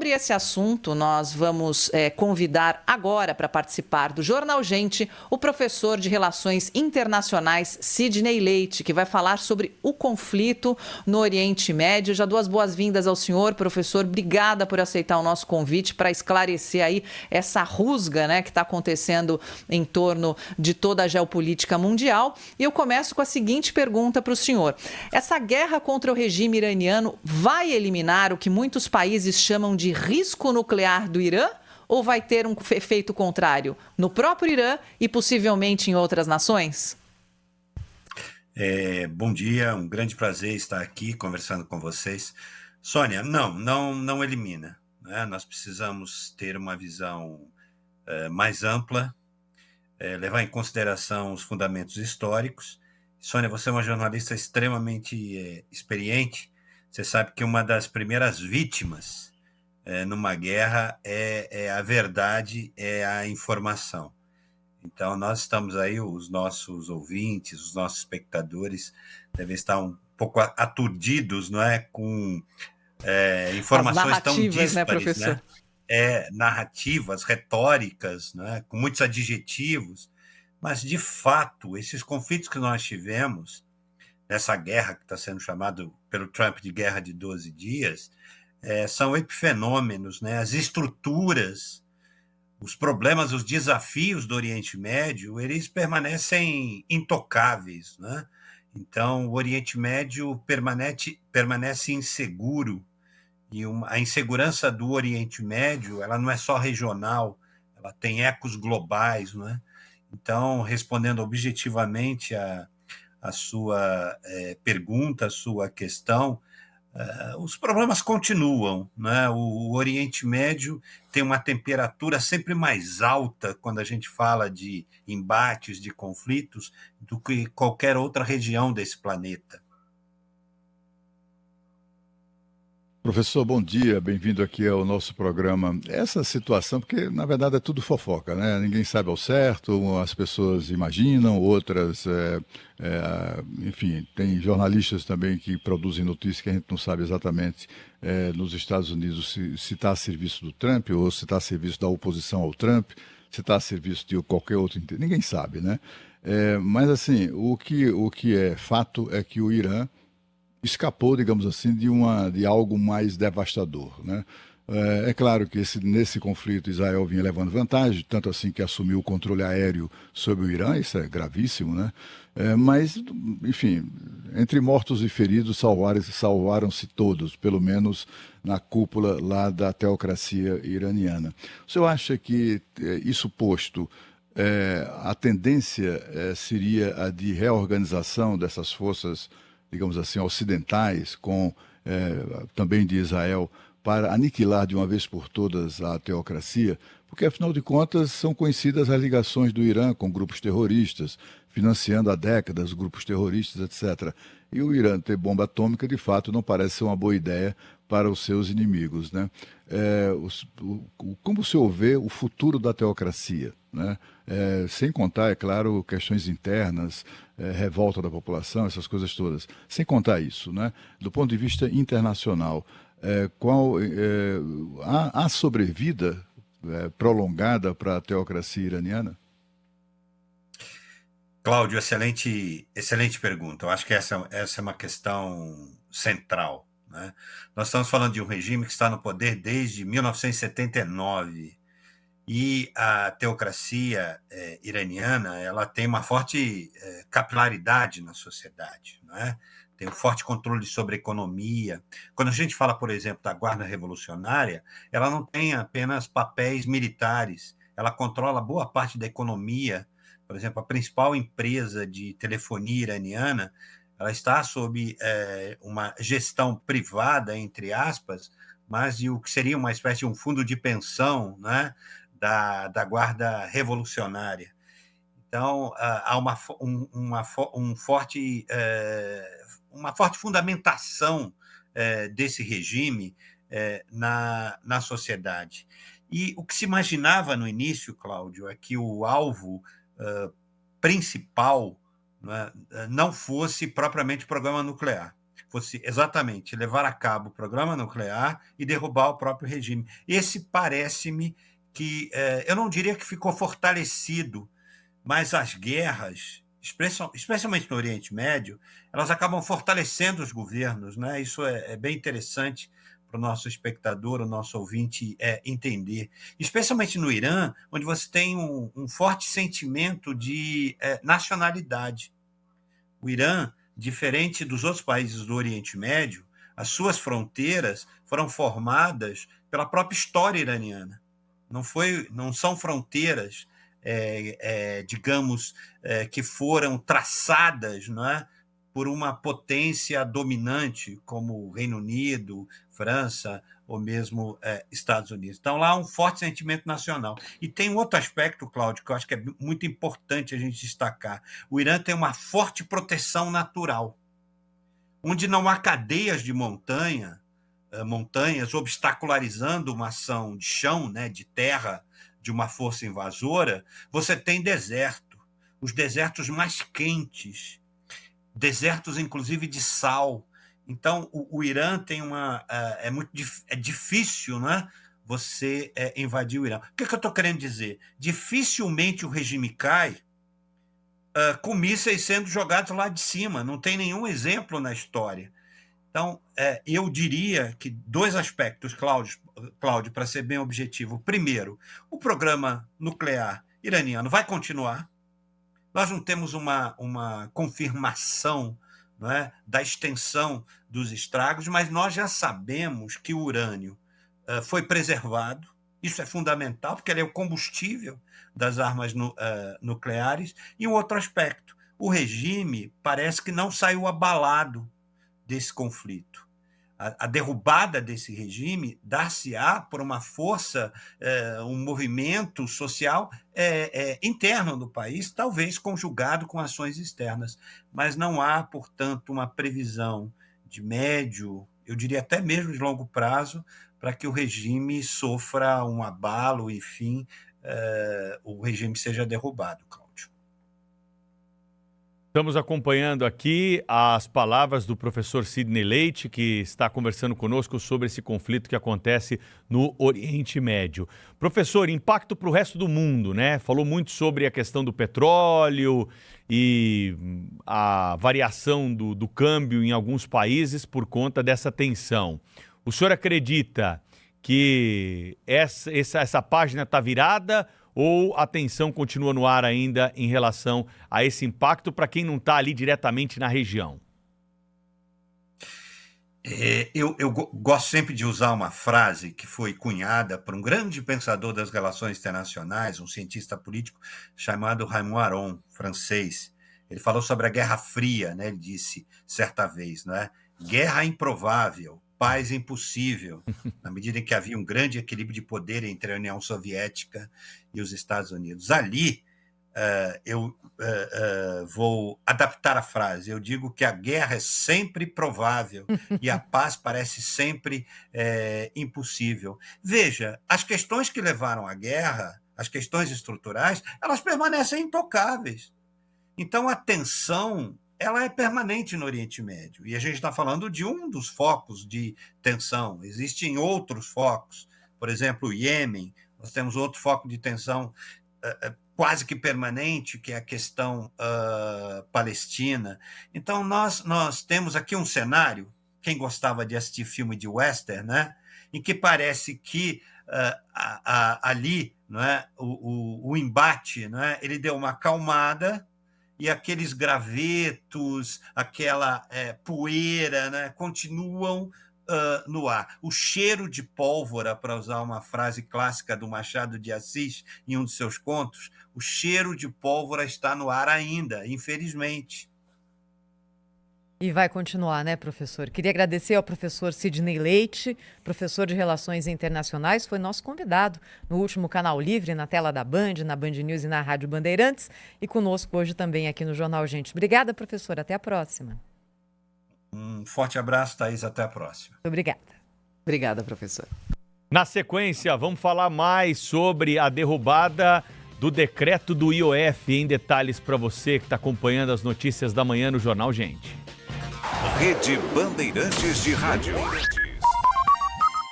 sobre esse assunto, nós vamos convidar agora para participar do Jornal Gente o professor de Relações Internacionais Sidney Leite, que vai falar sobre o conflito no Oriente Médio. Já dou as boas-vindas ao senhor, professor. Obrigada por aceitar o nosso convite para esclarecer aí essa rusga, né, que está acontecendo em torno de toda a geopolítica mundial. E eu começo com a seguinte pergunta para o senhor. Essa guerra contra o regime iraniano vai eliminar o que muitos países chamam de risco nuclear do Irã? Ou vai ter um efeito contrário no próprio Irã e possivelmente em outras nações? Bom dia, um grande prazer estar aqui conversando com vocês. Sônia, não elimina, né? Nós precisamos ter uma visão mais ampla, levar em consideração os fundamentos históricos. Sônia, você é uma jornalista extremamente experiente. Você sabe que uma das primeiras vítimas numa guerra é a verdade, é a informação. Então, nós estamos aí, os nossos ouvintes, os nossos espectadores devem estar um pouco aturdidos, não é, com informações tão díspares, né, professor? Narrativas, retóricas, né, com muitos adjetivos. Mas, de fato, esses conflitos que nós tivemos, nessa guerra que está sendo chamado pelo Trump de guerra de 12 dias, são epifenômenos, né? As estruturas, os problemas, os desafios do Oriente Médio, eles permanecem intocáveis, né? Então, o Oriente Médio permanece inseguro, e a insegurança do Oriente Médio, ela não é só regional, ela tem ecos globais, né? Então, respondendo objetivamente a sua pergunta, a sua questão, os problemas continuam, né? O Oriente Médio tem uma temperatura sempre mais alta quando a gente fala de embates, de conflitos, do que qualquer outra região desse planeta. Professor, bom dia, bem-vindo aqui ao nosso programa. Essa situação, porque na verdade é tudo fofoca, né? Ninguém sabe ao certo, as pessoas imaginam, outras, enfim, tem jornalistas também que produzem notícias que a gente não sabe exatamente nos Estados Unidos se está a serviço do Trump ou se está a serviço da oposição ao Trump, se está a serviço de qualquer outro, ninguém sabe, né? Mas assim, o que é fato é que o Irã escapou, digamos assim, de algo mais devastador, né? É claro que nesse conflito Israel vinha levando vantagem, tanto assim que assumiu o controle aéreo sobre o Irã, isso é gravíssimo, né? Mas, enfim, entre mortos e feridos salvaram-se todos, pelo menos na cúpula lá da teocracia iraniana. O senhor acha que, isso posto, a tendência seria a de reorganização dessas forças, digamos assim, ocidentais, também de Israel, para aniquilar de uma vez por todas a teocracia? Porque, afinal de contas, são conhecidas as ligações do Irã com grupos terroristas, financiando há décadas grupos terroristas, etc. E o Irã ter bomba atômica, de fato, não parece ser uma boa ideia para os seus inimigos, né? Como o senhor vê o futuro da teocracia, né? Sem contar, é claro, questões internas, revolta da população, essas coisas todas. Sem contar isso, né? Do ponto de vista internacional, há sobrevida prolongada para a teocracia iraniana? Cláudio, excelente pergunta. Eu acho que essa é uma questão central, né? Nós estamos falando de um regime que está no poder desde 1979, e a teocracia iraniana, ela tem uma forte capilaridade na sociedade, né? Tem um forte controle sobre a economia. Quando a gente fala, por exemplo, da Guarda Revolucionária, ela não tem apenas papéis militares, ela controla boa parte da economia. Por exemplo, a principal empresa de telefonia iraniana, ela está sob uma gestão privada, entre aspas, mas de o que seria uma espécie de um fundo de pensão, né, da Guarda Revolucionária. Então, há uma forte fundamentação desse regime na sociedade. E o que se imaginava no início, Cláudio, é que o alvo principal, né, não fosse propriamente o programa nuclear. fosse exatamente levar a cabo o programa nuclear e derrubar o próprio regime. Esse parece-me que, eu não diria que ficou fortalecido, mas as guerras, especialmente no Oriente Médio, elas acabam fortalecendo os governos, né? Isso é bem interessante para o nosso espectador, o nosso ouvinte entender. Especialmente no Irã, onde você tem um forte sentimento de nacionalidade. O Irã, diferente dos outros países do Oriente Médio, as suas fronteiras foram formadas pela própria história iraniana. Não são fronteiras, digamos, que foram traçadas, não é, por uma potência dominante, como o Reino Unido, França ou mesmo Estados Unidos. Então, lá há um forte sentimento nacional. E tem um outro aspecto, Cláudio, que eu acho que é muito importante a gente destacar. O Irã tem uma forte proteção natural, onde não há cadeias de montanhas obstacularizando uma ação de chão, né, de terra, de uma força invasora. Você tem deserto, os desertos mais quentes, desertos inclusive de sal. Então o Irã tem é difícil, né, você invadir o Irã. O que eu estou querendo dizer? Dificilmente o regime cai com mísseis sendo jogados lá de cima. Não tem nenhum exemplo na história. Então, eu diria que 2 aspectos, Cláudio, para ser bem objetivo. Primeiro, o programa nuclear iraniano vai continuar. Nós não temos uma confirmação, não é, da extensão dos estragos, mas nós já sabemos que o urânio foi preservado. Isso é fundamental, porque ele é o combustível das armas nucleares. E um outro aspecto, o regime parece que não saiu abalado desse conflito. A derrubada desse regime dar-se-á por uma força, um movimento social interno do país, talvez conjugado com ações externas, mas não há, portanto, uma previsão de médio, eu diria até mesmo de longo prazo, para que o regime sofra um abalo, enfim, o regime seja derrubado, Cláudio. Estamos acompanhando aqui as palavras do professor Sidney Leite, que está conversando conosco sobre esse conflito que acontece no Oriente Médio. Professor, impacto para o resto do mundo, né? Falou muito sobre a questão do petróleo e a variação do câmbio em alguns países por conta dessa tensão. O senhor acredita que essa página está virada ou a tensão continua no ar ainda em relação a esse impacto para quem não está ali diretamente na região? Eu gosto sempre de usar uma frase que foi cunhada por um grande pensador das relações internacionais, um cientista político chamado Raymond Aron, francês. Ele falou sobre a Guerra Fria, né? Ele disse certa vez, né? Guerra improvável, paz impossível, na medida em que havia um grande equilíbrio de poder entre a União Soviética e os Estados Unidos. Ali, eu vou adaptar a frase. Eu digo que a guerra é sempre provável e a paz parece sempre impossível. Veja, as questões que levaram à guerra, as questões estruturais, elas permanecem intocáveis. Então, a tensão ela é permanente no Oriente Médio. E a gente está falando de um dos focos de tensão. Existem outros focos. Por exemplo, o Iêmen, nós temos outro foco de tensão quase que permanente, que é a questão palestina. Então, nós temos aqui um cenário, quem gostava de assistir filme de western, né, em que parece que ali, não é, o embate, não é, ele deu uma acalmada, e aqueles gravetos, aquela poeira, né, continuam no ar. O cheiro de pólvora, para usar uma frase clássica do Machado de Assis, em um de seus contos, o cheiro de pólvora está no ar ainda, infelizmente. E vai continuar, né, professor? Queria agradecer ao professor Sidney Leite, professor de Relações Internacionais, foi nosso convidado no último Canal Livre, na tela da Band, na Band News e na Rádio Bandeirantes, e conosco hoje também aqui no Jornal Gente. Obrigada, professor. Até a próxima. Um forte abraço, Thaís. Até a próxima. Obrigada. Obrigada, professor. Na sequência, vamos falar mais sobre a derrubada do decreto do IOF, em detalhes para você que está acompanhando as notícias da manhã no Jornal Gente. Rede Bandeirantes de Rádio.